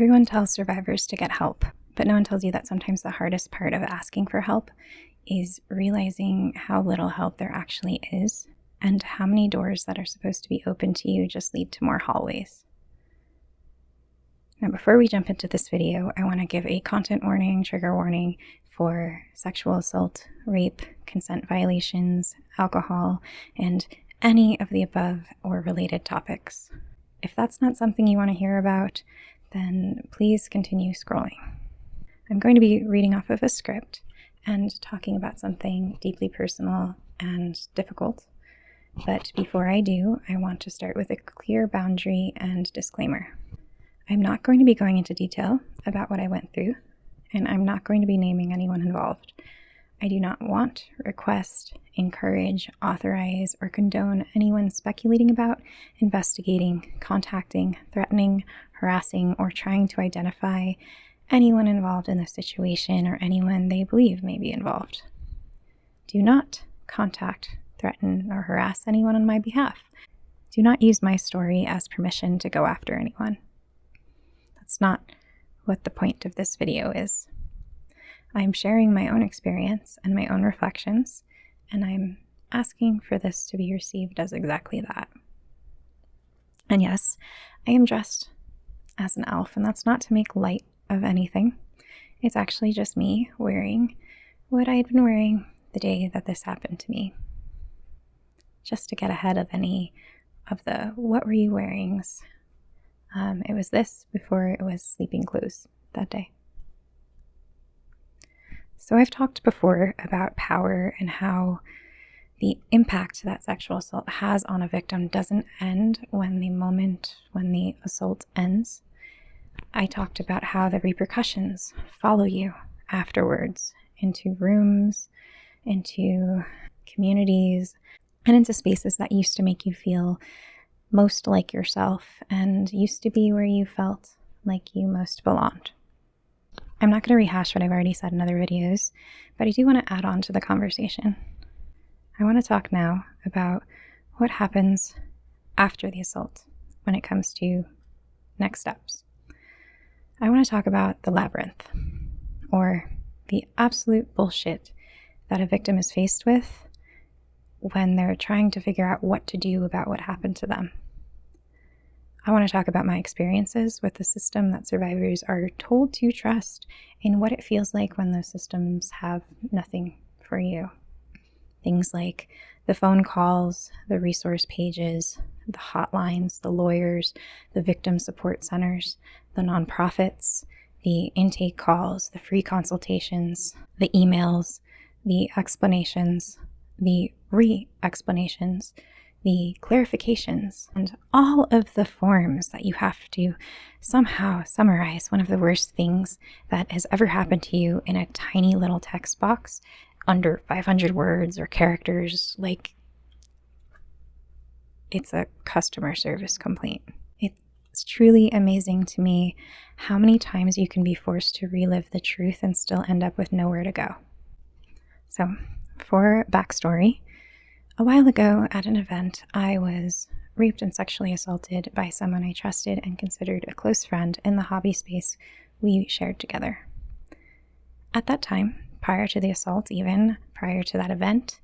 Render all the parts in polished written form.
Everyone tells survivors to get help, but no one tells you that sometimes the hardest part of asking for help is realizing how little help there actually is and how many doors that are supposed to be open to you just lead to more hallways. Now, before we jump into this video, I want to give a content warning, trigger warning for sexual assault, rape, consent violations, alcohol, and any of the above or related topics. If that's not something you want to hear about, then please continue scrolling. I'm going to be reading off of a script and talking about something deeply personal and difficult. But before I do, I want to start with a clear boundary and disclaimer. I'm not going to be going into detail about what I went through, and I'm not going to be naming anyone involved. I do not want, request, encourage, authorize, or condone anyone speculating about, investigating, contacting, threatening, harassing, or trying to identify anyone involved in the situation or anyone they believe may be involved. Do not contact, threaten, or harass anyone on my behalf. Do not use my story as permission to go after anyone. That's not what the point of this video is. I'm sharing my own experience and my own reflections, and I'm asking for this to be received as exactly that. And yes, I am dressed as an elf, and that's not to make light of anything. It's actually just me wearing what I had been wearing the day that this happened to me. Just to get ahead of any of the what were you wearings. It was this before it was sleeping clothes that day. So I've talked before about power and how the impact that sexual assault has on a victim doesn't end when the assault ends. I talked about how the repercussions follow you afterwards into rooms, into communities, and into spaces that used to make you feel most like yourself and used to be where you felt like you most belonged. I'm not going to rehash what I've already said in other videos, but I do want to add on to the conversation. I want to talk now about what happens after the assault when it comes to next steps. I want to talk about the labyrinth, or the absolute bullshit that a victim is faced with when they're trying to figure out what to do about what happened to them. I want to talk about my experiences with the system that survivors are told to trust and what it feels like when those systems have nothing for you. Things like the phone calls, the resource pages, the hotlines, the lawyers, the victim support centers, the nonprofits, the intake calls, the free consultations, the emails, the explanations, the re-explanations, the clarifications, and all of the forms that you have to somehow summarize one of the worst things that has ever happened to you in a tiny little text box under 500 words or characters, like it's a customer service complaint. It's truly amazing to me how many times you can be forced to relive the truth and still end up with nowhere to go. So, for backstory, a while ago at an event, I was raped and sexually assaulted by someone I trusted and considered a close friend in the hobby space we shared together. At that time, prior to the assault, even prior to that event,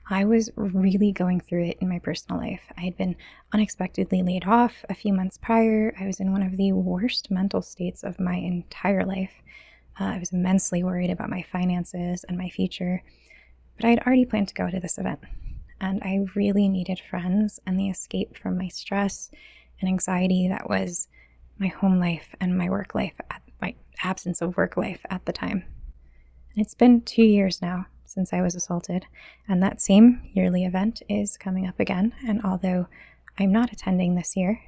I was really going through it in my personal life. I had been unexpectedly laid off a few months prior. I was in one of the worst mental states of my entire life. I was immensely worried about my finances and my future, but I had already planned to go to this event. And I really needed friends and the escape from my stress and anxiety that was my home life and my work life, my absence of work life at the time. And it's been 2 years now since I was assaulted, and that same yearly event is coming up again. And although I'm not attending this year,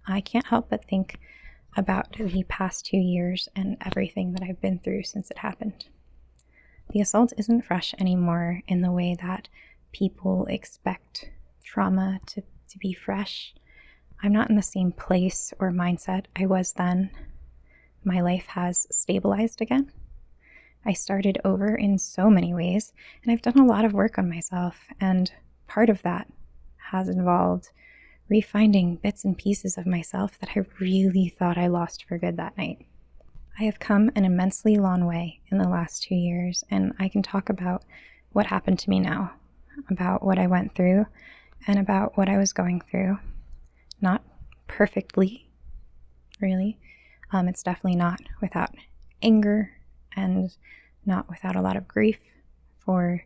I can't help but think about the past 2 years and everything that I've been through since it happened. The assault isn't fresh anymore in the way that people expect trauma to be fresh. I'm not in the same place or mindset I was then. My life has stabilized again. I started over in so many ways, and I've done a lot of work on myself, and part of that has involved refinding bits and pieces of myself that I really thought I lost for good that night. I have come an immensely long way in the last 2 years, and I can talk about what happened to me now, about what I went through, and about what I was going through. Not perfectly, really. It's definitely not without anger and not without a lot of grief for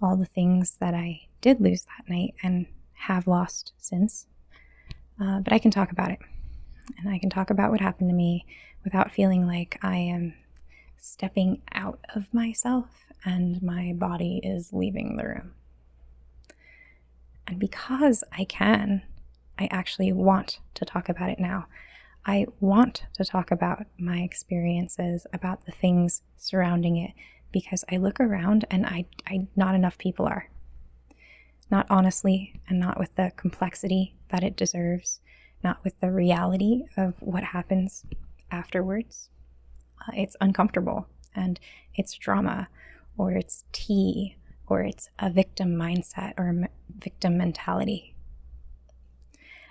all the things that I did lose that night and have lost since. But I can talk about it, and I can talk about what happened to me without feeling like I am stepping out of myself and my body is leaving the room. And because I can, I actually want to talk about it now. I want to talk about my experiences, about the things surrounding it, because I look around and not enough people are. Not honestly, and not with the complexity that it deserves, not with the reality of what happens afterwards. It's uncomfortable, and it's drama, or it's tea, or it's a victim mindset or victim mentality.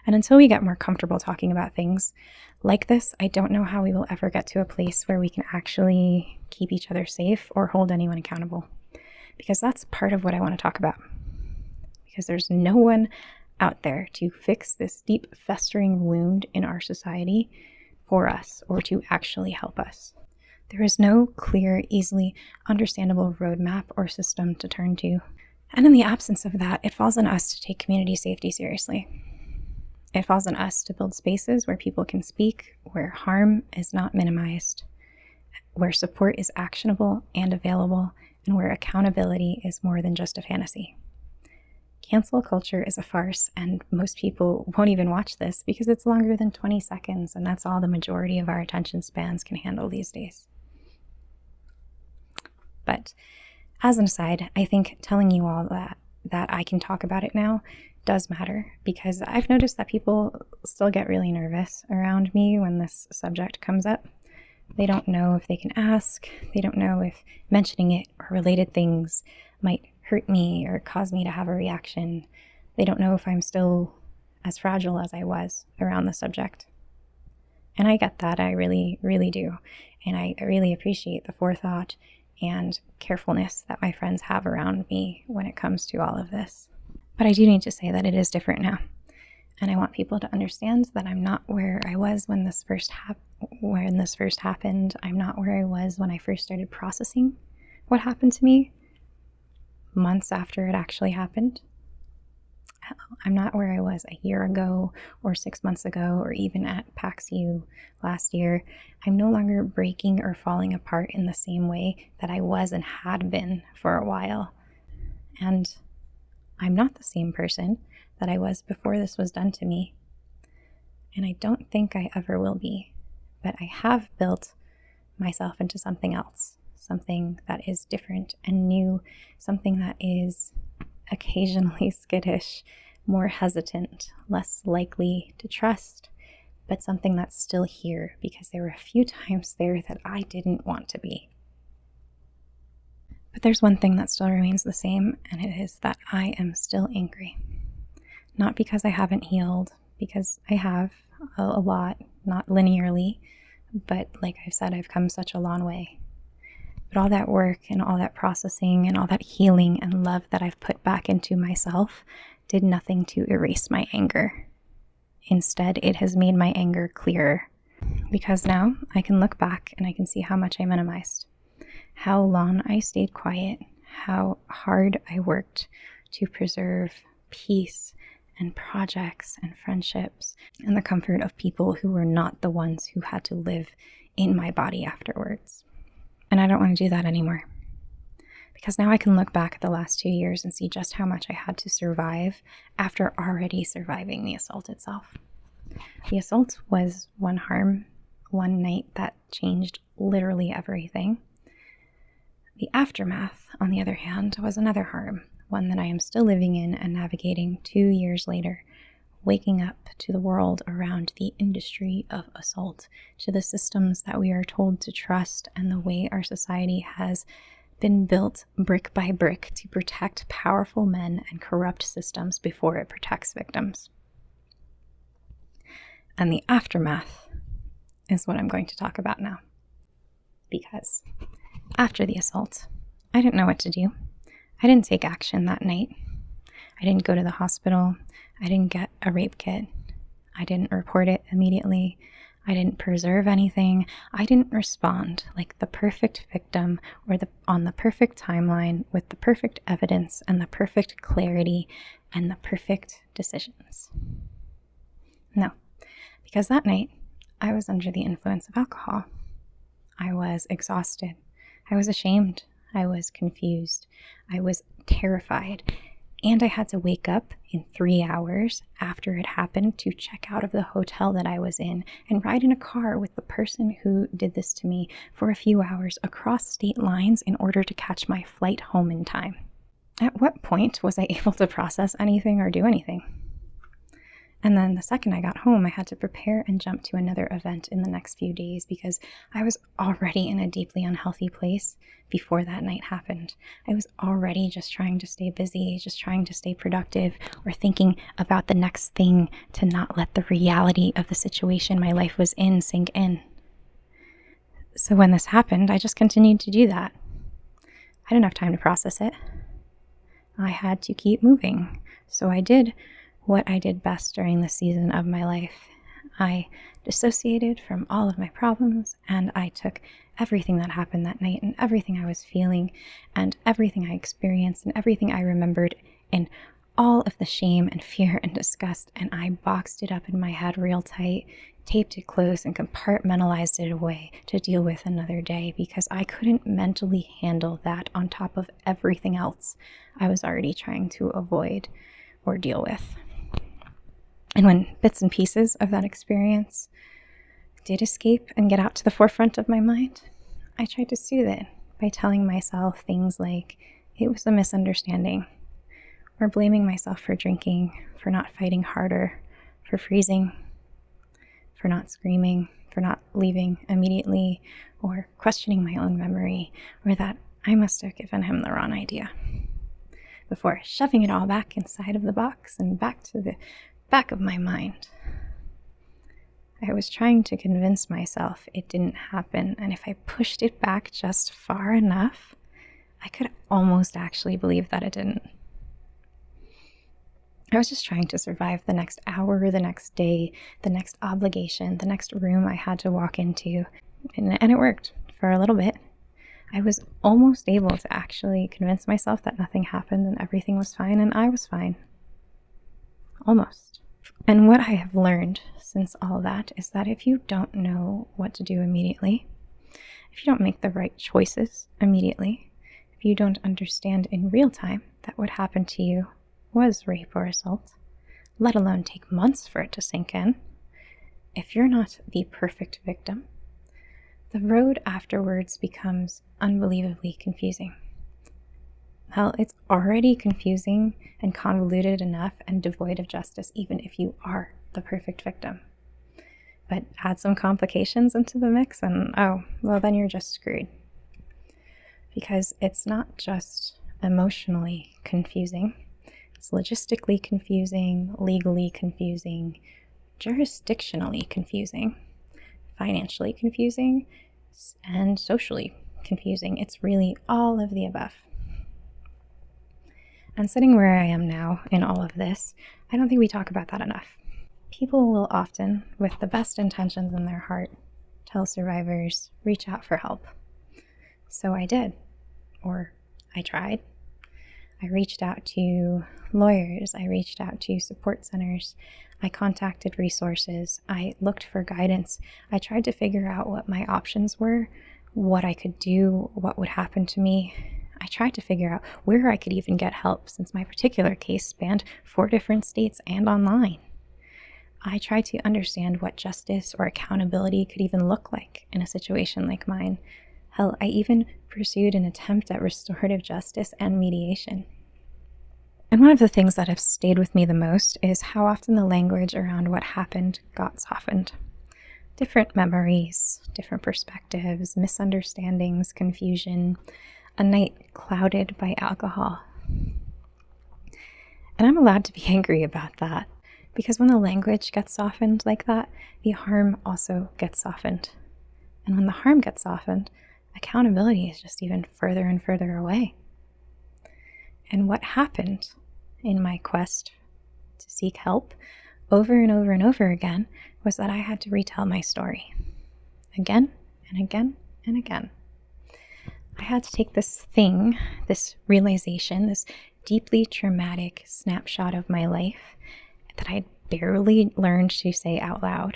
And until we get more comfortable talking about things like this, I don't know how we will ever get to a place where we can actually keep each other safe or hold anyone accountable. Because that's part of what I want to talk about. Because there's no one out there to fix this deep festering wound in our society for us or to actually help us. There is no clear, easily understandable roadmap or system to turn to. And in the absence of that, it falls on us to take community safety seriously. It falls on us to build spaces where people can speak, where harm is not minimized, where support is actionable and available, and where accountability is more than just a fantasy. Cancel culture is a farce, and most people won't even watch this because it's longer than 20 seconds, and that's all the majority of our attention spans can handle these days. But as an aside, I think telling you all that I can talk about it now does matter, because I've noticed that people still get really nervous around me when this subject comes up. They don't know if they can ask. They don't know if mentioning it or related things might hurt me or cause me to have a reaction. They don't know if I'm still as fragile as I was around the subject. And I get that. I really, really do. And I really appreciate the forethought and carefulness that my friends have around me when it comes to all of this. But I do need to say that it is different now. And I want people to understand that I'm not where I was when this first happened. I'm not where I was when I first started processing what happened to me months after it actually happened. I'm not where I was a year ago or 6 months ago or even at PAX U last year. I'm no longer breaking or falling apart in the same way that I was and had been for a while. And I'm not the same person that I was before this was done to me. And I don't think I ever will be. But I have built myself into something else, something that is different and new, something that is occasionally skittish, more hesitant, less likely to trust, but something that's still here because there were a few times there that I didn't want to be. But there's one thing that still remains the same, and it is that I am still angry. Not because I haven't healed, because I have a lot, not linearly, but like I've said, I've come such a long way. But all that work and all that processing and all that healing and love that I've put back into myself did nothing to erase my anger. Instead, it has made my anger clearer, because now I can look back and I can see how much I minimized, how long I stayed quiet, how hard I worked to preserve peace and projects and friendships and the comfort of people who were not the ones who had to live in my body afterwards. And I don't want to do that anymore. Because now I can look back at the last 2 years and see just how much I had to survive after already surviving the assault itself. The assault was one harm, one night that changed literally everything. The aftermath, on the other hand, was another harm, one that I am still living in and navigating 2 years later, waking up to the world around the industry of assault, to the systems that we are told to trust, and the way our society has been built brick by brick to protect powerful men and corrupt systems before it protects victims. And the aftermath is what I'm going to talk about now. Because after the assault, I didn't know what to do. I didn't take action that night. I didn't go to the hospital. I didn't get a rape kit. I didn't report it immediately. I didn't preserve anything. I didn't respond like the perfect victim or on the perfect timeline with the perfect evidence and the perfect clarity and the perfect decisions. No, because that night I was under the influence of alcohol. I was exhausted. I was ashamed. I was confused. I was terrified. And I had to wake up in 3 hours after it happened to check out of the hotel that I was in and ride in a car with the person who did this to me for a few hours across state lines in order to catch my flight home in time. At what point was I able to process anything or do anything? And then the second I got home, I had to prepare and jump to another event in the next few days because I was already in a deeply unhealthy place before that night happened. I was already just trying to stay busy, just trying to stay productive, or thinking about the next thing to not let the reality of the situation my life was in sink in. So when this happened, I just continued to do that. I didn't have time to process it. I had to keep moving. So I did what I did best during this season of my life. I dissociated from all of my problems, and I took everything that happened that night and everything I was feeling and everything I experienced and everything I remembered and all of the shame and fear and disgust, and I boxed it up in my head real tight, taped it close, and compartmentalized it away to deal with another day because I couldn't mentally handle that on top of everything else I was already trying to avoid or deal with. And when bits and pieces of that experience did escape and get out to the forefront of my mind, I tried to soothe it by telling myself things like it was a misunderstanding, or blaming myself for drinking, for not fighting harder, for freezing, for not screaming, for not leaving immediately, or questioning my own memory, or that I must have given him the wrong idea, before shoving it all back inside of the box and back to the back of my mind. I was trying to convince myself it didn't happen, and if I pushed it back just far enough, I could almost actually believe that it didn't. I was just trying to survive the next hour, the next day, the next obligation, the next room I had to walk into, and it worked for a little bit. I was almost able to actually convince myself that nothing happened and everything was fine, and I was fine. Almost. And what I have learned since all that is that if you don't know what to do immediately, if you don't make the right choices immediately, if you don't understand in real time that what happened to you was rape or assault, let alone take months for it to sink in, if you're not the perfect victim, the road afterwards becomes unbelievably confusing. Hell, it's already confusing and convoluted enough and devoid of justice, even if you are the perfect victim. But add some complications into the mix and, oh, well, then you're just screwed. Because it's not just emotionally confusing. It's logistically confusing, legally confusing, jurisdictionally confusing, financially confusing, and socially confusing. It's really all of the above. And sitting where I am now in all of this, I don't think we talk about that enough. People will often, with the best intentions in their heart, tell survivors, reach out for help. So I did, or I tried. I reached out to lawyers, I reached out to support centers, I contacted resources, I looked for guidance, I tried to figure out what my options were, what I could do, what would happen to me. I tried to figure out where I could even get help since my particular case spanned 4 different states and online. I tried to understand what justice or accountability could even look like in a situation like mine. Hell, I even pursued an attempt at restorative justice and mediation. And one of the things that have stayed with me the most is how often the language around what happened got softened. Different memories, different perspectives, misunderstandings, confusion, a night clouded by alcohol. And I'm allowed to be angry about that, Because when the language gets softened like that, the harm also gets softened. And when the harm gets softened, accountability is just even further and further away. And what happened in my quest to seek help over and over and over again was that I had to retell my story again and again and again. I had to take this thing, this realization, this deeply traumatic snapshot of my life that I'd barely learned to say out loud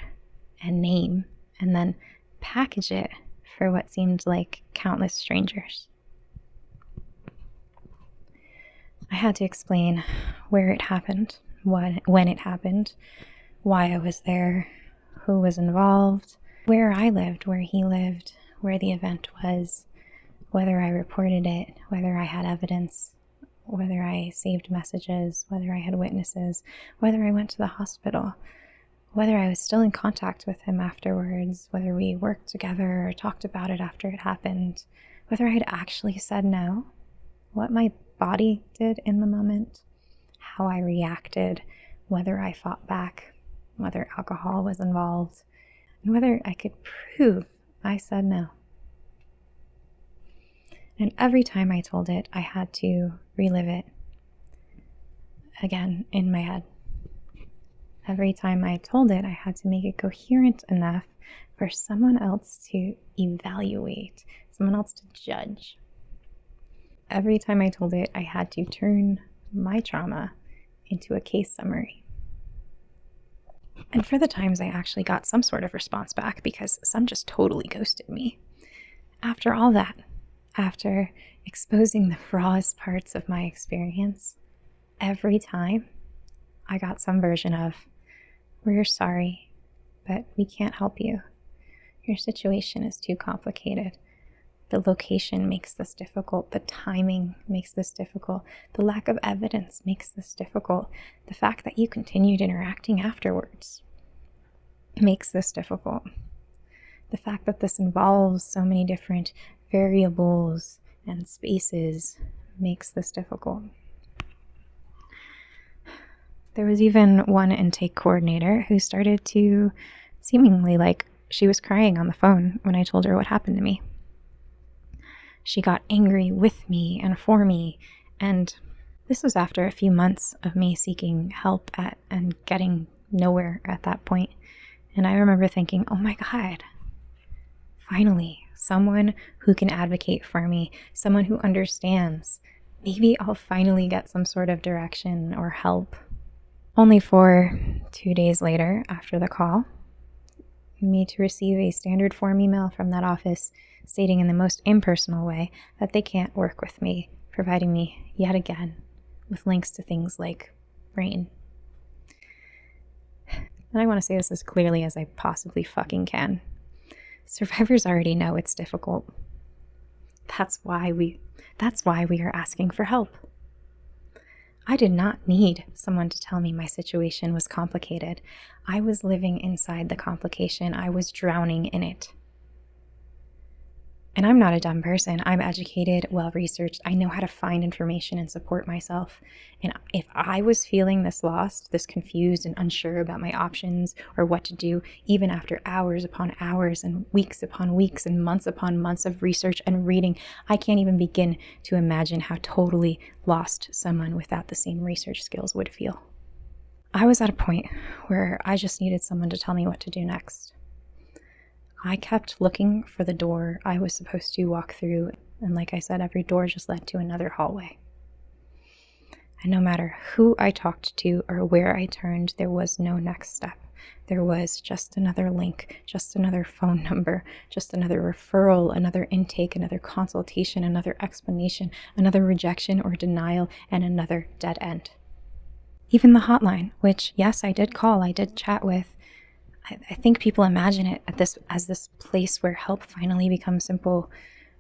and name, and then package it for what seemed like countless strangers. I had to explain where it happened, when it happened, why I was there, who was involved, where I lived, where he lived, where the event was, whether I reported it, whether I had evidence, whether I saved messages, whether I had witnesses, whether I went to the hospital, whether I was still in contact with him afterwards, whether we worked together or talked about it after it happened, whether I had actually said no, what my body did in the moment, how I reacted, whether I fought back, whether alcohol was involved, and whether I could prove I said no. And every time I told it, I had to relive it again in my head. Every time I told it, I had to make it coherent enough for someone else to evaluate, someone else to judge. Every time I told it, I had to turn my trauma into a case summary. And for the times I actually got some sort of response back, because some just totally ghosted me. After all that, after exposing the rawest parts of my experience, every time I got some version of, "We're sorry, but we can't help you. Your situation is too complicated. The location makes this difficult. The timing makes this difficult. The lack of evidence makes this difficult. The fact that you continued interacting afterwards makes this difficult. The fact that this involves so many different variables and spaces makes this difficult." There was even one intake coordinator who started to seemingly like she was crying on the phone when I told her what happened to me. She got angry with me and for me, and this was after a few months of me seeking help and getting nowhere at that point. And I remember thinking, oh my God, finally, someone who can advocate for me, someone who understands. Maybe I'll finally get some sort of direction or help. Only for 2 days later, after the call, me to receive a standard form email from that office stating in the most impersonal way that they can't work with me, providing me yet again with links to things like rain. And I want to say this as clearly as I possibly fucking can. Survivors already know it's difficult. That's why we are asking for help. I did not need someone to tell me my situation was complicated. I was living inside the complication. I was drowning in it. And I'm not a dumb person. I'm educated, well-researched. I know how to find information and support myself. And if I was feeling this lost, this confused and unsure about my options or what to do, even after hours upon hours and weeks upon weeks and months upon months of research and reading, I can't even begin to imagine how totally lost someone without the same research skills would feel. I was at a point where I just needed someone to tell me what to do next. I kept looking for the door I was supposed to walk through, and like I said, every door just led to another hallway. And no matter who I talked to or where I turned, there was no next step. There was just another link, just another phone number, just another referral, another intake, another consultation, another explanation, another rejection or denial, and another dead end. Even the hotline, which, yes, I did call, I did chat with, I think people imagine it as this place where help finally becomes simple.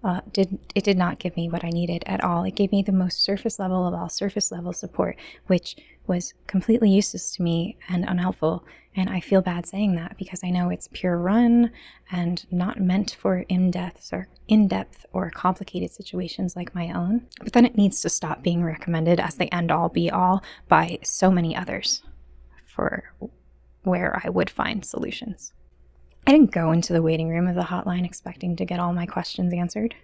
It did not give me what I needed at all. It gave me the most surface level of all surface level support, which was completely useless to me and unhelpful. And I feel bad saying that because I know it's pure run and not meant for in-depth or complicated situations like my own. But then it needs to stop being recommended as the end all be all by so many others. for where I would find solutions. I didn't go into the waiting room of the hotline expecting to get all my questions answered,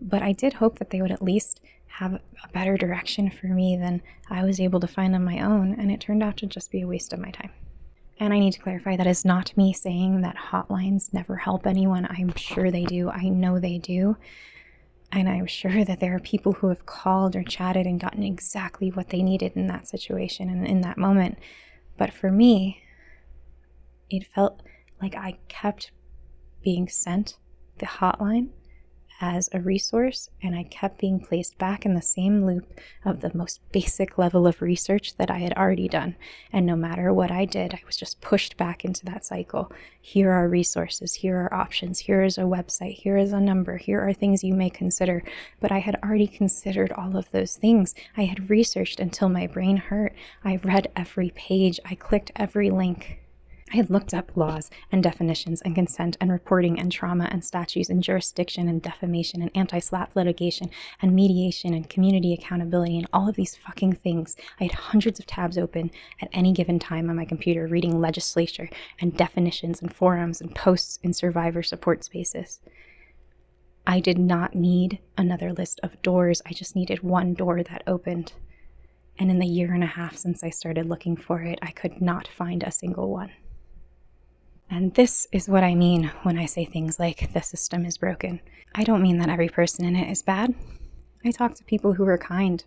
but I did hope that they would at least have a better direction for me than I was able to find on my own, and it turned out to just be a waste of my time. And I need to clarify, that is not me saying that hotlines never help anyone. I'm sure they do. I know they do. And I'm sure that there are people who have called or chatted and gotten exactly what they needed in that situation and in that moment. But for me, it felt like I kept being sent the hotline as a resource, and I kept being placed back in the same loop of the most basic level of research that I had already done. And no matter what I did, I was just pushed back into that cycle. Here are resources, here are options, here is a website, here is a number, here are things you may consider. But I had already considered all of those things. I had researched until my brain hurt. I read every page, I clicked every link. I had looked up laws and definitions and consent and reporting and trauma and statutes and jurisdiction and defamation and anti-SLAPP litigation and mediation and community accountability and all of these fucking things. I had hundreds of tabs open at any given time on my computer reading legislature and definitions and forums and posts in survivor support spaces. I did not need another list of doors. I just needed one door that opened. And in the 1.5 years since I started looking for it, I could not find a single one. And this is what I mean when I say things like the system is broken. I don't mean that every person in it is bad. I talk to people who were kind.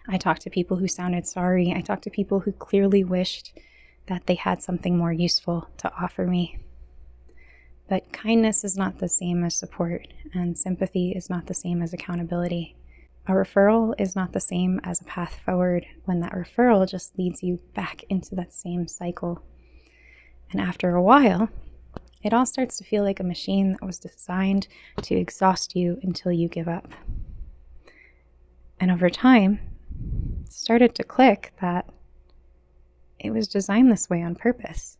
I talk to people who sounded sorry. I talk to people who clearly wished that they had something more useful to offer me. But kindness is not the same as support, and sympathy is not the same as accountability. A referral is not the same as a path forward when that referral just leads you back into that same cycle. And after a while, it all starts to feel like a machine that was designed to exhaust you until you give up. And over time, it started to click that it was designed this way on purpose.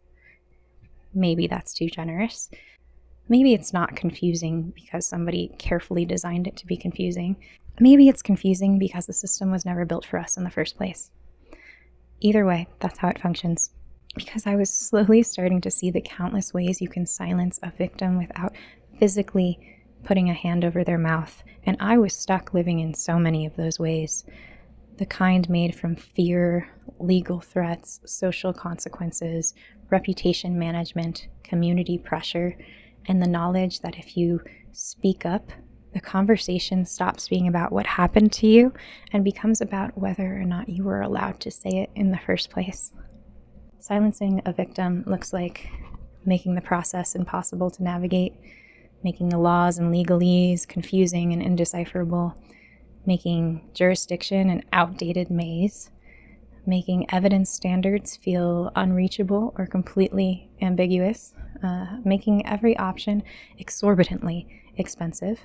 Maybe that's too generous. Maybe it's not confusing because somebody carefully designed it to be confusing. Maybe it's confusing because the system was never built for us in the first place. Either way, that's how it functions. Because I was slowly starting to see the countless ways you can silence a victim without physically putting a hand over their mouth, and I was stuck living in so many of those ways. The kind made from fear, legal threats, social consequences, reputation management, community pressure, and the knowledge that if you speak up, the conversation stops being about what happened to you and becomes about whether or not you were allowed to say it in the first place. Silencing a victim looks like making the process impossible to navigate, making the laws and legalese confusing and indecipherable, making jurisdiction an outdated maze, making evidence standards feel unreachable or completely ambiguous, making every option exorbitantly expensive,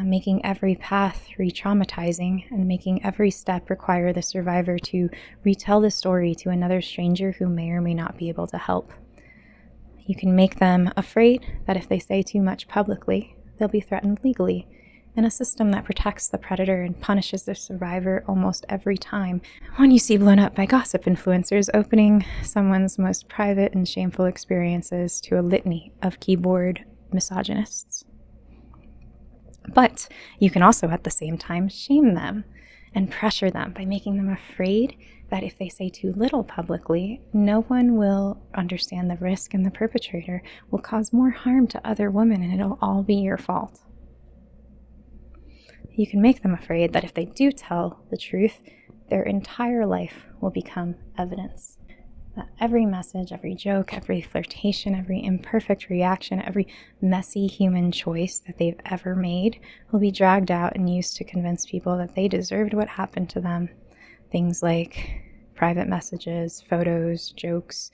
making every path re-traumatizing, and making every step require the survivor to retell the story to another stranger who may or may not be able to help. You can make them afraid that if they say too much publicly, they'll be threatened legally, in a system that protects the predator and punishes the survivor almost every time. One you see blown up by gossip influencers opening someone's most private and shameful experiences to a litany of keyboard misogynists. But you can also at the same time shame them and pressure them by making them afraid that if they say too little publicly, no one will understand the risk and the perpetrator will cause more harm to other women and it'll all be your fault. You can make them afraid that if they do tell the truth, their entire life will become evidence. That every message, every joke, every flirtation, every imperfect reaction, every messy human choice that they've ever made will be dragged out and used to convince people that they deserved what happened to them. Things like private messages, photos, jokes,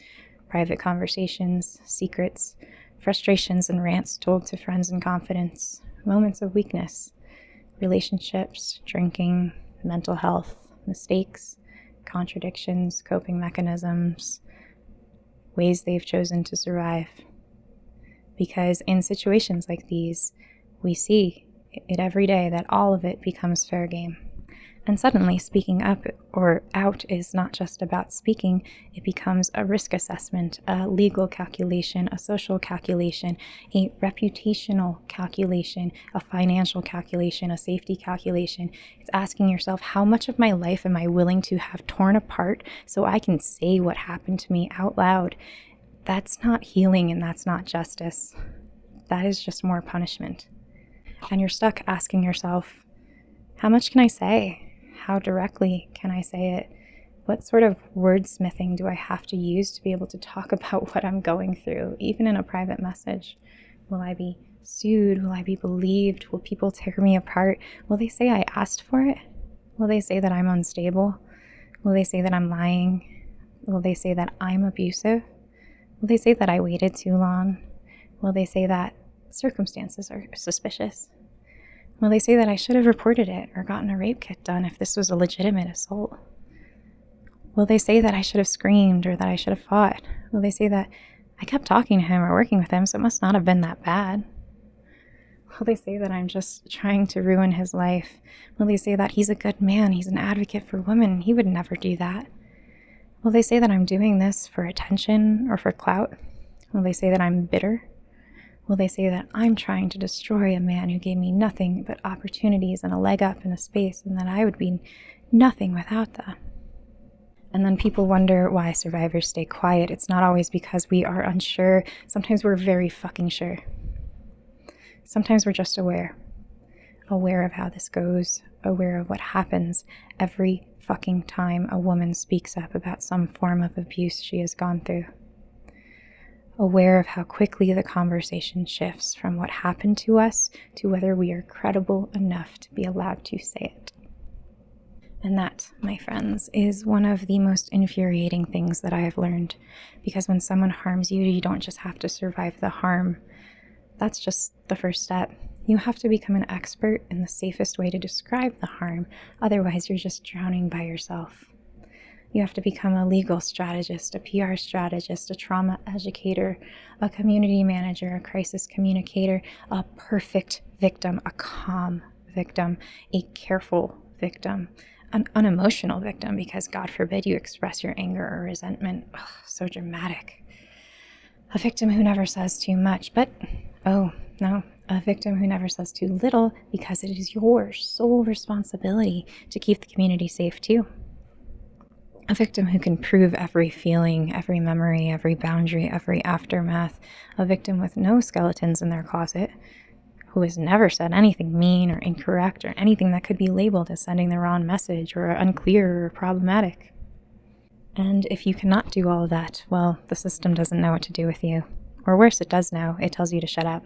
private conversations, secrets, frustrations and rants told to friends in confidence, moments of weakness, relationships, drinking, mental health, mistakes, contradictions, coping mechanisms, ways they've chosen to survive. Because in situations like these, we see it every day that all of it becomes fair game. And suddenly, speaking up or out is not just about speaking. It becomes a risk assessment, a legal calculation, a social calculation, a reputational calculation, a financial calculation, a safety calculation. It's asking yourself, how much of my life am I willing to have torn apart so I can say what happened to me out loud? That's not healing, and that's not justice. That is just more punishment. And you're stuck asking yourself, how much can I say? How directly can I say it? What sort of wordsmithing do I have to use to be able to talk about what I'm going through, even in a private message? Will I be sued? Will I be believed? Will people tear me apart? Will they say I asked for it? Will they say that I'm unstable? Will they say that I'm lying? Will they say that I'm abusive? Will they say that I waited too long? Will they say that circumstances are suspicious? Will they say that I should have reported it or gotten a rape kit done if this was a legitimate assault? Will they say that I should have screamed or that I should have fought? Will they say that I kept talking to him or working with him, so it must not have been that bad? Will they say that I'm just trying to ruin his life? Will they say that he's a good man, he's an advocate for women, he would never do that? Will they say that I'm doing this for attention or for clout? Will they say that I'm bitter? Will they say that I'm trying to destroy a man who gave me nothing but opportunities and a leg up in a space, and that I would be nothing without that? And then people wonder why survivors stay quiet. It's not always because we are unsure. Sometimes we're very fucking sure. Sometimes we're just aware of how this goes, aware of what happens every fucking time a woman speaks up about some form of abuse she has gone through. Aware of how quickly the conversation shifts from what happened to us to whether we are credible enough to be allowed to say it. And that, my friends, is one of the most infuriating things that I have learned. Because when someone harms you, you don't just have to survive the harm. That's just the first step. You have to become an expert in the safest way to describe the harm. Otherwise, you're just drowning by yourself. You have to become a legal strategist, a PR strategist, a trauma educator, a community manager, a crisis communicator, a perfect victim, a calm victim, a careful victim, an unemotional victim, because God forbid you express your anger or resentment. Ugh, so dramatic. A victim who never says too much, but, oh, no, a victim who never says too little, because it is your sole responsibility to keep the community safe too. A victim who can prove every feeling, every memory, every boundary, every aftermath. A victim with no skeletons in their closet, who has never said anything mean or incorrect or anything that could be labeled as sending the wrong message or unclear or problematic. And if you cannot do all of that, well, the system doesn't know what to do with you. Or worse, it does know. It tells you to shut up.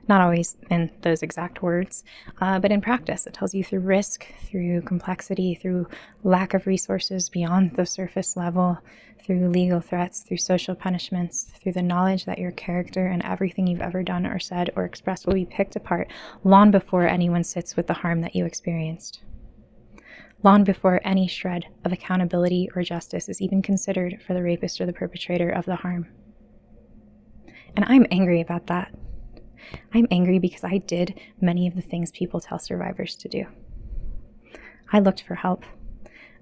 Not always in those exact words, but in practice. It tells you through risk, through complexity, through lack of resources beyond the surface level, through legal threats, through social punishments, through the knowledge that your character and everything you've ever done or said or expressed will be picked apart long before anyone sits with the harm that you experienced. Long before any shred of accountability or justice is even considered for the rapist or the perpetrator of the harm. And I'm angry about that. I'm angry because I did many of the things people tell survivors to do. I looked for help.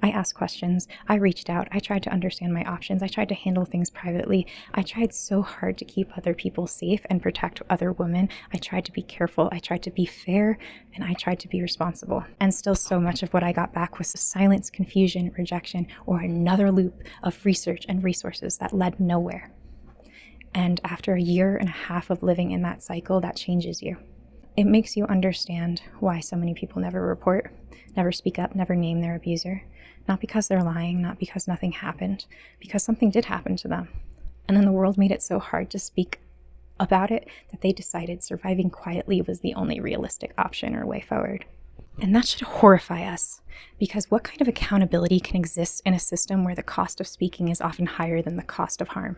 I asked questions. I reached out. I tried to understand my options. I tried to handle things privately. I tried so hard to keep other people safe and protect other women. I tried to be careful. I tried to be fair, and I tried to be responsible. And still so much of what I got back was silence, confusion, rejection, or another loop of research and resources that led nowhere. And after 1.5 years of living in that cycle, that changes you. It makes you understand why so many people never report, never speak up, never name their abuser. Not because they're lying, not because nothing happened, because something did happen to them. And then the world made it so hard to speak about it that they decided surviving quietly was the only realistic option or way forward. And that should horrify us, because what kind of accountability can exist in a system where the cost of speaking is often higher than the cost of harm?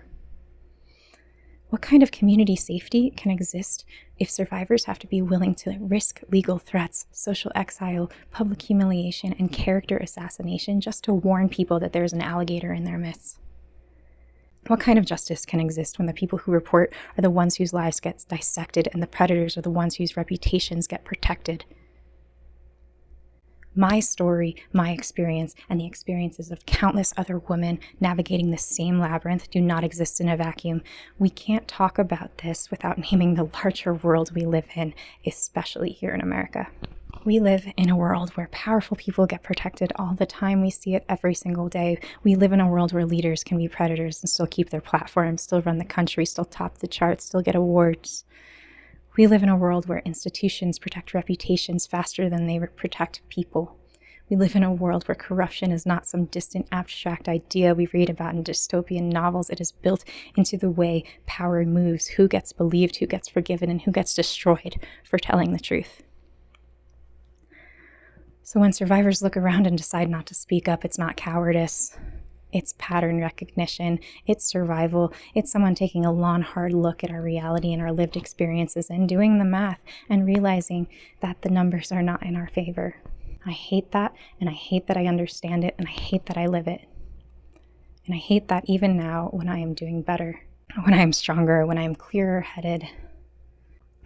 What kind of community safety can exist if survivors have to be willing to risk legal threats, social exile, public humiliation, and character assassination just to warn people that there's an alligator in their midst? What kind of justice can exist when the people who report are the ones whose lives get dissected and the predators are the ones whose reputations get protected? My story, my experience, and the experiences of countless other women navigating the same labyrinth do not exist in a vacuum. We can't talk about this without naming the larger world we live in, especially here in America. We live in a world where powerful people get protected all the time. We see it every single day. We live in a world where leaders can be predators and still keep their platforms, still run the country, still top the charts, still get awards. We live in a world where institutions protect reputations faster than they protect people. We live in a world where corruption is not some distant abstract idea we read about in dystopian novels. It is built into the way power moves, who gets believed, who gets forgiven, and who gets destroyed for telling the truth. So when survivors look around and decide not to speak up, it's not cowardice. It's pattern recognition, it's survival, it's someone taking a long, hard look at our reality and our lived experiences and doing the math and realizing that the numbers are not in our favor. I hate that, and I hate that I understand it, and I hate that I live it. And I hate that even now when I am doing better, when I am stronger, when I am clearer headed,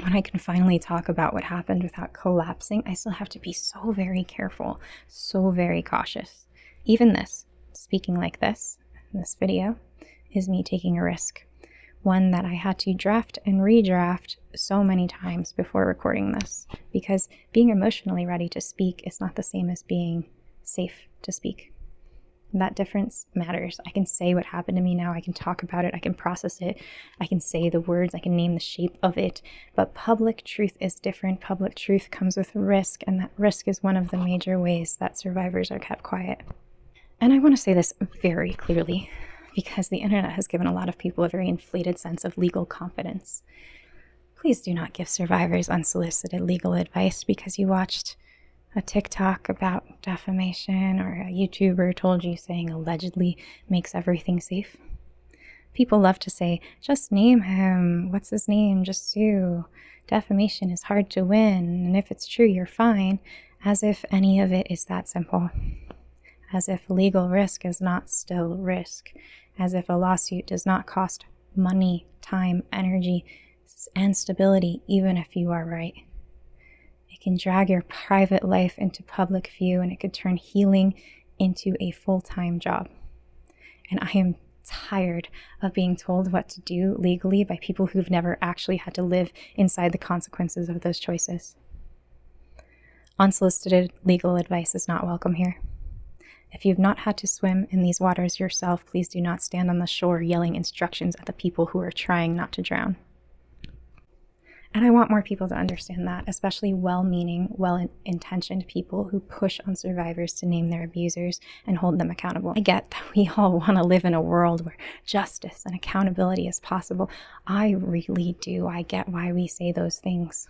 when I can finally talk about what happened without collapsing, I still have to be so very careful, so very cautious. Even this. Speaking like this, in this video, is me taking a risk. One that I had to draft and redraft so many times before recording this, because being emotionally ready to speak is not the same as being safe to speak. That difference matters. I can say what happened to me now, I can talk about it, I can process it, I can say the words, I can name the shape of it, but public truth is different. Public truth comes with risk, and that risk is one of the major ways that survivors are kept quiet. And I want to say this very clearly, because the internet has given a lot of people a very inflated sense of legal confidence. Please do not give survivors unsolicited legal advice because you watched a TikTok about defamation or a YouTuber told you saying allegedly makes everything safe. People love to say, just name him, what's his name, just sue. Defamation is hard to win, and if it's true, you're fine, as if any of it is that simple. As if legal risk is not still risk, as if a lawsuit does not cost money, time, energy, and stability, even if you are right. It can drag your private life into public view, and it could turn healing into a full-time job. And I am tired of being told what to do legally by people who've never actually had to live inside the consequences of those choices. Unsolicited legal advice is not welcome here. If you've not had to swim in these waters yourself, please do not stand on the shore yelling instructions at the people who are trying not to drown. And I want more people to understand that, especially well-meaning, well-intentioned people who push on survivors to name their abusers and hold them accountable. I get that we all want to live in a world where justice and accountability is possible. I really do. I get why we say those things.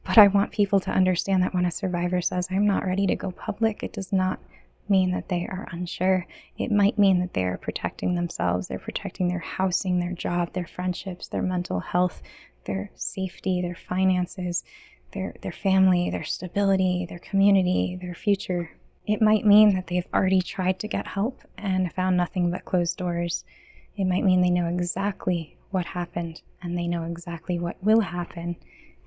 But I want people to understand that when a survivor says, I'm not ready to go public, it does not mean that they are unsure. It might mean that they are protecting themselves. They're protecting their housing, their job, their friendships, their mental health, their safety, their finances, their family, their stability, their community, their future. It might mean that they've already tried to get help and found nothing but closed doors. It might mean they know exactly what happened and they know exactly what will happen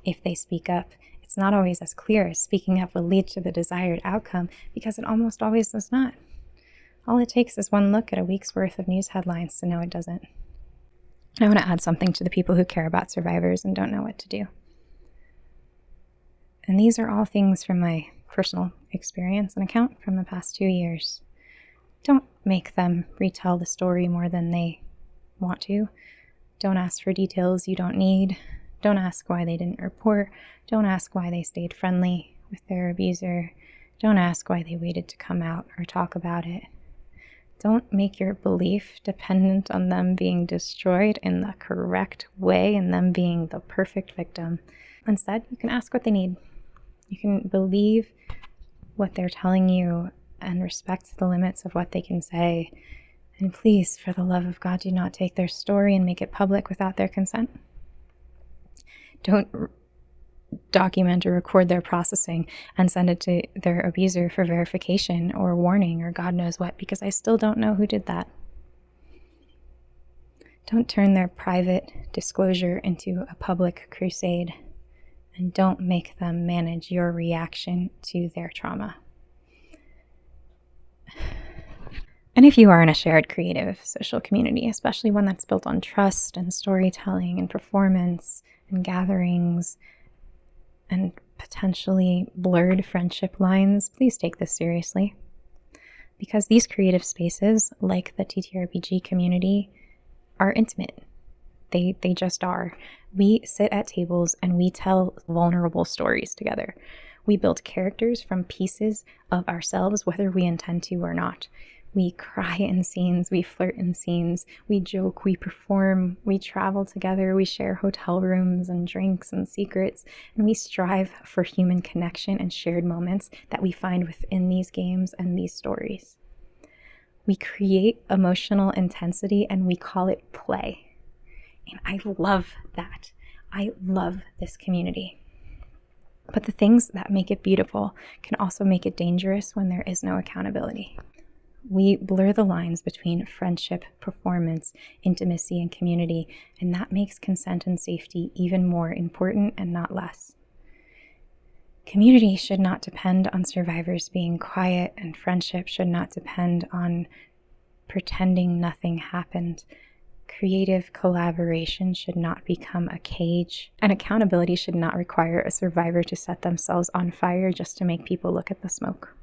if they speak up. It's not always as clear as speaking up will lead to the desired outcome, because it almost always does not. All it takes is one look at a week's worth of news headlines to know it doesn't. I want to add something to the people who care about survivors and don't know what to do. And these are all things from my personal experience and account from the past 2 years. Don't make them retell the story more than they want to. Don't ask for details you don't need. Don't ask why they didn't report. Don't ask why they stayed friendly with their abuser. Don't ask why they waited to come out or talk about it. Don't make your belief dependent on them being destroyed in the correct way and them being the perfect victim. Instead, you can ask what they need. You can believe what they're telling you and respect the limits of what they can say. And please, for the love of God, do not take their story and make it public without their consent. Don't document or record their processing and send it to their abuser for verification or warning or God knows what, because I still don't know who did that. Don't turn their private disclosure into a public crusade, and don't make them manage your reaction to their trauma. And if you are in a shared creative social community, especially one that's built on trust and storytelling and performance and gatherings and potentially blurred friendship lines, please take this seriously. Because these creative spaces, like the TTRPG community, are intimate. They just are. We sit at tables and we tell vulnerable stories together. We build characters from pieces of ourselves, whether we intend to or not. We cry in scenes, we flirt in scenes, we joke, we perform, we travel together, we share hotel rooms and drinks and secrets, and we strive for human connection and shared moments that we find within these games and these stories. We create emotional intensity and we call it play. And I love that. I love this community. But the things that make it beautiful can also make it dangerous when there is no accountability. We blur the lines between friendship, performance, intimacy, and community, and that makes consent and safety even more important and not less. Community should not depend on survivors being quiet, and friendship should not depend on pretending nothing happened. Creative collaboration should not become a cage, and accountability should not require a survivor to set themselves on fire just to make people look at the smoke.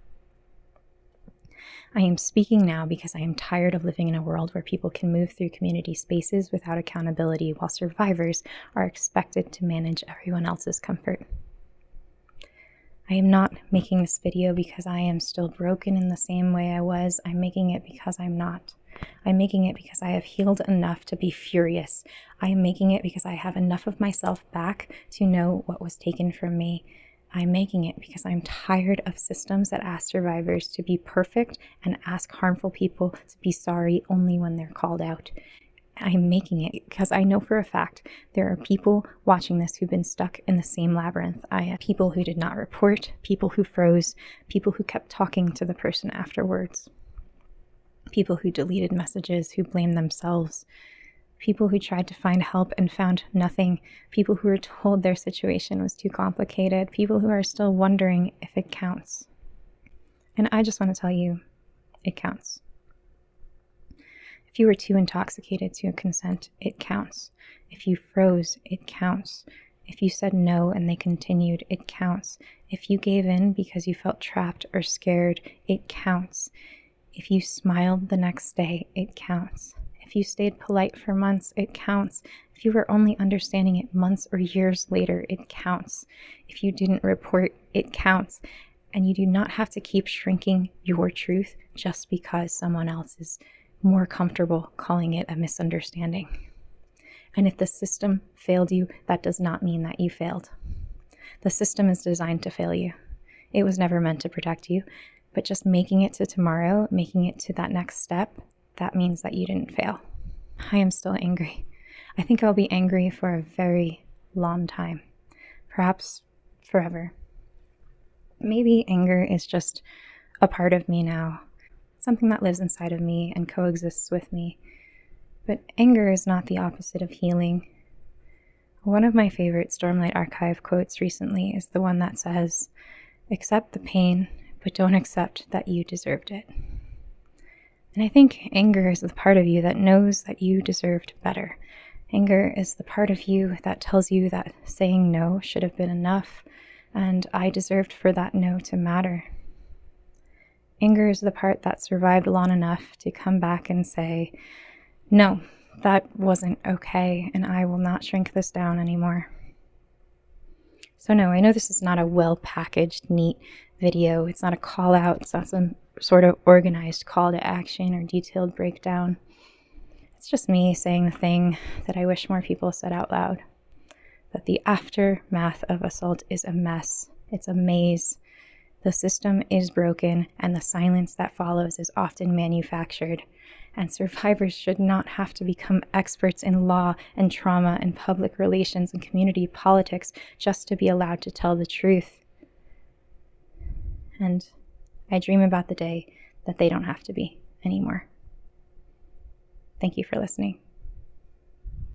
I am speaking now because I am tired of living in a world where people can move through community spaces without accountability while survivors are expected to manage everyone else's comfort. I am not making this video because I am still broken in the same way I was. I'm making it because I'm not. I'm making it because I have healed enough to be furious. I am making it because I have enough of myself back to know what was taken from me. I'm making it because I'm tired of systems that ask survivors to be perfect and ask harmful people to be sorry only when they're called out. I'm making it because I know for a fact there are people watching this who've been stuck in the same labyrinth. I have people who did not report, people who froze, people who kept talking to the person afterwards, people who deleted messages, who blamed themselves, people who tried to find help and found nothing, people who were told their situation was too complicated, people who are still wondering if it counts. And I just want to tell you, it counts. If you were too intoxicated to consent, it counts. If you froze, it counts. If you said no and they continued, it counts. If you gave in because you felt trapped or scared, it counts. If you smiled the next day, it counts. If you stayed polite for months, it counts. If you were only understanding it months or years later, it counts. If you didn't report, it counts. And you do not have to keep shrinking your truth just because someone else is more comfortable calling it a misunderstanding. And if the system failed you, that does not mean that you failed. The system is designed to fail you. It was never meant to protect you, but just making it to tomorrow, making it to that next step, that means that you didn't fail. I am still angry. I think I'll be angry for a very long time, perhaps forever. Maybe anger is just a part of me now, something that lives inside of me and coexists with me. But anger is not the opposite of healing. One of my favorite Stormlight Archive quotes recently is the one that says, "Accept the pain, but don't accept that you deserved it." And I think anger is the part of you that knows that you deserved better. Anger is the part of you that tells you that saying no should have been enough, and I deserved for that no to matter. Anger is the part that survived long enough to come back and say, no, that wasn't okay, and I will not shrink this down anymore. So no, I know this is not a well-packaged, neat video. It's not a call out. It's not some sort of organized call to action or detailed breakdown. It's just me saying the thing that I wish more people said out loud. That the aftermath of assault is a mess. It's a maze. The system is broken, and the silence that follows is often manufactured. And survivors should not have to become experts in law and trauma and public relations and community politics just to be allowed to tell the truth. And I dream about the day that they don't have to be anymore. Thank you for listening.